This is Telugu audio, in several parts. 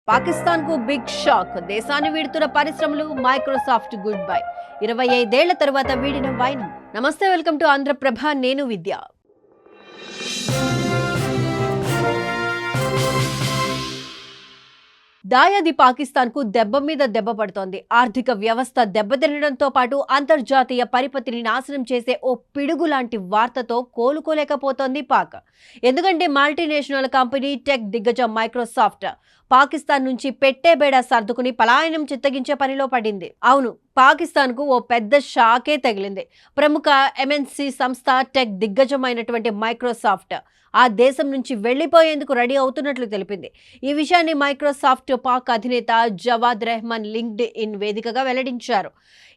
పాకిస్తాన్కు బిగ్ షాక్. దేశాన్ని వీడుతున్న పరిశ్రమలు, మైక్రోసాఫ్ట్ గుడ్ బై. 25 ఏళ్ల తర్వాత వీడిన వైనం. నమస్తే, వెల్కమ్ టు ఆంధ్రప్రభ. నేను విద్య. దాయాది పాకిస్తాన్కు దెబ్బ మీద దెబ్బ పడుతోంది. ఆర్థిక వ్యవస్థ దెబ్బతినడంతో పాటు అంతర్జాతీయ పరిపతిని నాశనం చేసే ఓ పిడుగు లాంటి వార్తతో కోలుకోలేకపోతోంది పాక్. ఎందుకంటే మల్టీనేషనల్ కంపెనీ టెక్ దిగ్గజం మైక్రోసాఫ్ట్ పాకిస్తాన్ నుంచి పెట్టేబేడా సర్దుకుని పలాయనం చిత్తగించే పనిలో పడింది. అవును, పాకిస్తాన్కు ఓ పెద్ద షాకే తగిలింది. ప్రముఖ ఎంఎన్సి సంస్థ టెక్ దిగ్గజమైనటువంటి మైక్రోసాఫ్ట్ ఆ దేశం నుంచి వెళ్లిపోయేందుకు రెడీ అవుతున్నట్లు తెలిపింది. ఈ విషయాన్ని మైక్రోసాఫ్ట్ పాక్ అధినేత జవాద్ రెహమాన్ లింక్డ్ ఇన్ వేదికగా వెల్లడించారు.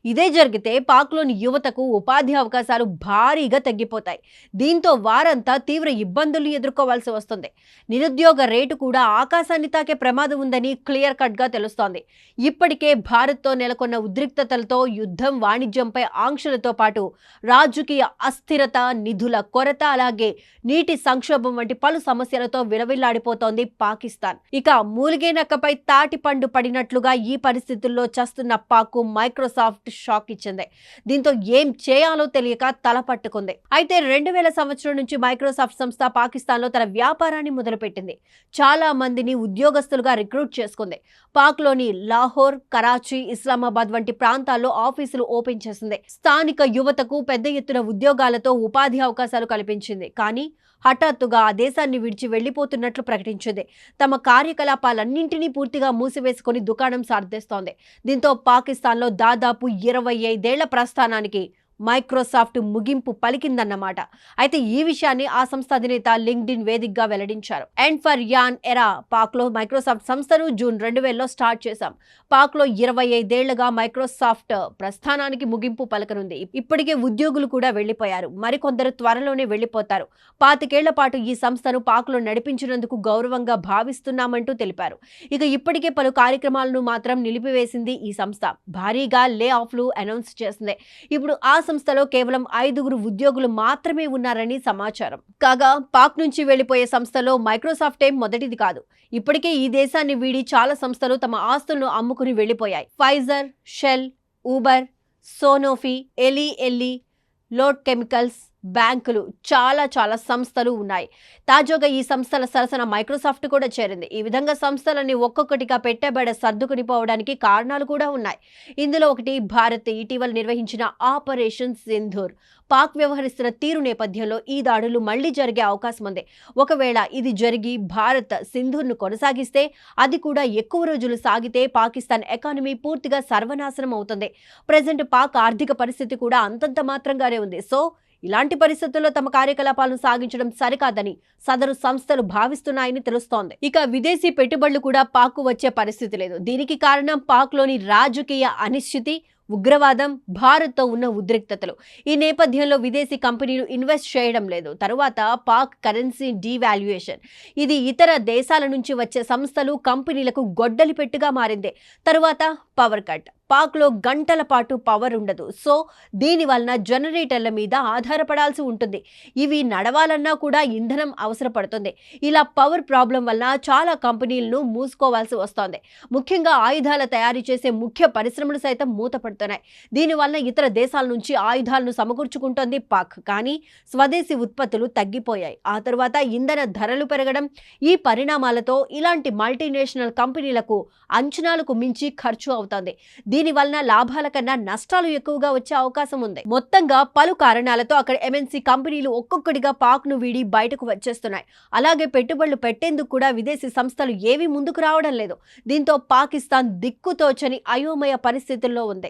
ఇదే జరిగితే పాక్లోని యువతకు ఉపాధి అవకాశాలు భారీగా తగ్గిపోతాయి. దీంతో వారంతా తీవ్ర ఇబ్బందులు ఎదుర్కోవాల్సి వస్తుంది. నిరుద్యోగ రేటు కూడా ఆకాశాన్ని తాకే ప్రమాదం ఉందని క్లియర్ కట్గా తెలుస్తోంది. ఇప్పటికే భారత్తో నెలకొన్న ఉద్రిక్తతలతో, యుద్ధం, వాణిజ్యంపై ఆంక్షలతో పాటు రాజకీయ అస్థిరత, నిధుల కొరత, అలాగే నీటి సంక్షోభం వంటి పలు సమస్యలతో విలవిల్లాడిపోతోంది పాకిస్తాన్. ఇక మూలిగే నక్కపై తాటి పండు పడినట్లుగా ఈ పరిస్థితుల్లో చస్తున్న పాక్కు మైక్రోసాఫ్ట్ షాక్ ఇచ్చింది. దీంతో ఏం చేయాలో తెలియక తలపట్టుకుంది. అయితే 2000 సంవత్సరం నుంచి మైక్రోసాఫ్ట్ సంస్థ పాకిస్తాన్లో తన వ్యాపారాన్ని మొదలుపెట్టింది. చాలా మందిని ఉద్యోగస్తులుగా రిక్రూట్ చేసుకుంది. పాక్లోని లాహోర్, కరాచీ, ఇస్లామాబాద్ వంటి ప్రాంతాల్లో ఆఫీసులు ఓపెన్ చేసింది. స్థానిక యువతకు పెద్ద ఎత్తున ఉద్యోగాలతో ఉపాధి అవకాశాలు కల్పించింది. కానీ హఠాత్తుగా ఆ దేశాన్ని విడిచి వెళ్లిపోతున్నట్లు ప్రకటించింది. తమ కార్యకలాపాలన్నింటినీ పూర్తిగా మూసివేసుకుని దుకాణం సార్దేస్తోంది. దీంతో పాకిస్తాన్లో దాదాపు 25 ఏళ్ల ప్రస్థానానికి మైక్రోసాఫ్ట్ ముగింపు పలికిందన్నమాట. అయితే ఈ విషయాన్ని ఆ సంస్థ అధినేత లింక్డ్ఇన్ వేదికగా వెల్లడించారు. అండ్ ఫర్ యాన్ ఎరా, పాక్లో మైక్రోసాఫ్ట్ సంస్థను జూన్ 2000లో స్టార్ట్ చేశాం. పాక్లో 25 ఏళ్లుగా మైక్రోసాఫ్ట్ ప్రస్థానానికి ముగింపు పలకనుంది. ఇప్పటికే ఉద్యోగులు కూడా వెళ్లిపోయారు. మరికొందరు త్వరలోనే వెళ్లిపోతారు. 25 ఏళ్ల పాటు ఈ సంస్థను పాక్లో నడిపించినందుకు గౌరవంగా భావిస్తున్నామంటూ తెలిపారు. ఇక ఇప్పటికే పలు కార్యక్రమాలను మాత్రం నిలిపివేసింది ఈ సంస్థ. భారీగా లే ఆఫ్లు అనౌన్స్ చేసింది. ఇప్పుడు ఆ సంస్థలో కేవలం 5 ఉద్యోగులు మాత్రమే ఉన్నారని సమాచారం. కాగా పాక్ నుంచి వెళ్లిపోయే సంస్థలో మైక్రోసాఫ్ట్ ఏం మొదటిది కాదు. ఇప్పటికే ఈ దేశాన్ని వీడి చాలా సంస్థలు తమ ఆస్తులను అమ్ముకుని వెళ్లిపోయాయి. Pfizer, Shell, Uber, Sanofi, Eli, Lotte chemicals, బ్యాంకులు, చాలా సంస్థలు ఉన్నాయి. తాజాగా ఈ సంస్థల సరసన మైక్రోసాఫ్ట్ కూడా చేరింది. ఈ విధంగా సంస్థలని ఒక్కొక్కటిగా పెట్టబడ సర్దుకుని పోవడానికి కారణాలు కూడా ఉన్నాయి. ఇందులో ఒకటి భారత్ ఇటీవల నిర్వహించిన ఆపరేషన్ సింధూర్. పాక్ వ్యవహరిస్తున్న తీరు నేపథ్యంలో ఈ దాడులు మళ్లీ జరిగే అవకాశం ఉంది. ఒకవేళ ఇది జరిగి భారత్ సింధూర్ను కొనసాగిస్తే, అది కూడా ఎక్కువ రోజులు సాగితే పాకిస్తాన్ ఎకానమీ పూర్తిగా సర్వనాశనం అవుతుంది. ప్రజెంట్ పాక్ ఆర్థిక పరిస్థితి కూడా అంతంత మాత్రంగానే ఉంది. సో ఇలాంటి పరిస్థితుల్లో తమ కార్యకలాపాలను సాగించడం సరికాదని సదరు సంస్థలు భావిస్తున్నాయని తెలుస్తోంది. ఇక విదేశీ పెట్టుబడులు కూడా పాక్కు వచ్చే పరిస్థితి లేదు. దీనికి కారణం పాక్లోని రాజకీయ అనిశ్చితి, ఉగ్రవాదం, భారత్తో ఉన్న ఉద్రిక్తతలు. ఈ నేపథ్యంలో విదేశీ కంపెనీలు ఇన్వెస్ట్ చేయడం లేదు. తరువాత పాక్ కరెన్సీ డీవాల్యుయేషన్. ఇది ఇతర దేశాల నుంచి వచ్చే సంస్థలు, కంపెనీలకు గొడ్డలి పెట్టుగా మారింది. తరువాత పవర్ కట్. పాక్లో గంటల పాటు పవర్ ఉండదు. సో దీని వలన జనరేటర్ల మీద ఆధారపడాల్సి ఉంటుంది. ఇవి నడవాలన్నా కూడా ఇంధనం అవసరపడుతుంది. ఇలా పవర్ ప్రాబ్లం వల్ల చాలా కంపెనీలను మూసుకోవాల్సి వస్తోంది. ముఖ్యంగా ఆయుధాల తయారీ చేసే ముఖ్య పరిశ్రమలు సైతం మూతపడుతున్నాయి. దీనివల్ల ఇతర దేశాల నుంచి ఆయుధాలను సమకూర్చుకుంటోంది పాక్. కానీ స్వదేశీ ఉత్పత్తులు తగ్గిపోయాయి. ఆ తర్వాత ఇంధన ధరలు పెరగడం. ఈ పరిణామాలతో ఇలాంటి మల్టీనేషనల్ కంపెనీలకు అంచనాలకు మించి ఖర్చు అవుతోంది. దీని వలన లాభాల కన్నా నష్టాలు ఎక్కువగా వచ్చే అవకాశం ఉంది. మొత్తంగా పలు కారణాలతో అక్కడ ఎంఎన్సి కంపెనీలు ఒక్కొక్కటిగా పాక్ ను వీడి బయటకు వచ్చేస్తున్నాయి. అలాగే పెట్టుబడులు పెట్టేందుకు కూడా విదేశీ సంస్థలు ఏవి ముందుకు రావడం లేదు. దీంతో పాకిస్తాన్ దిక్కుతోచని అయోమయ పరిస్థితుల్లో ఉంది.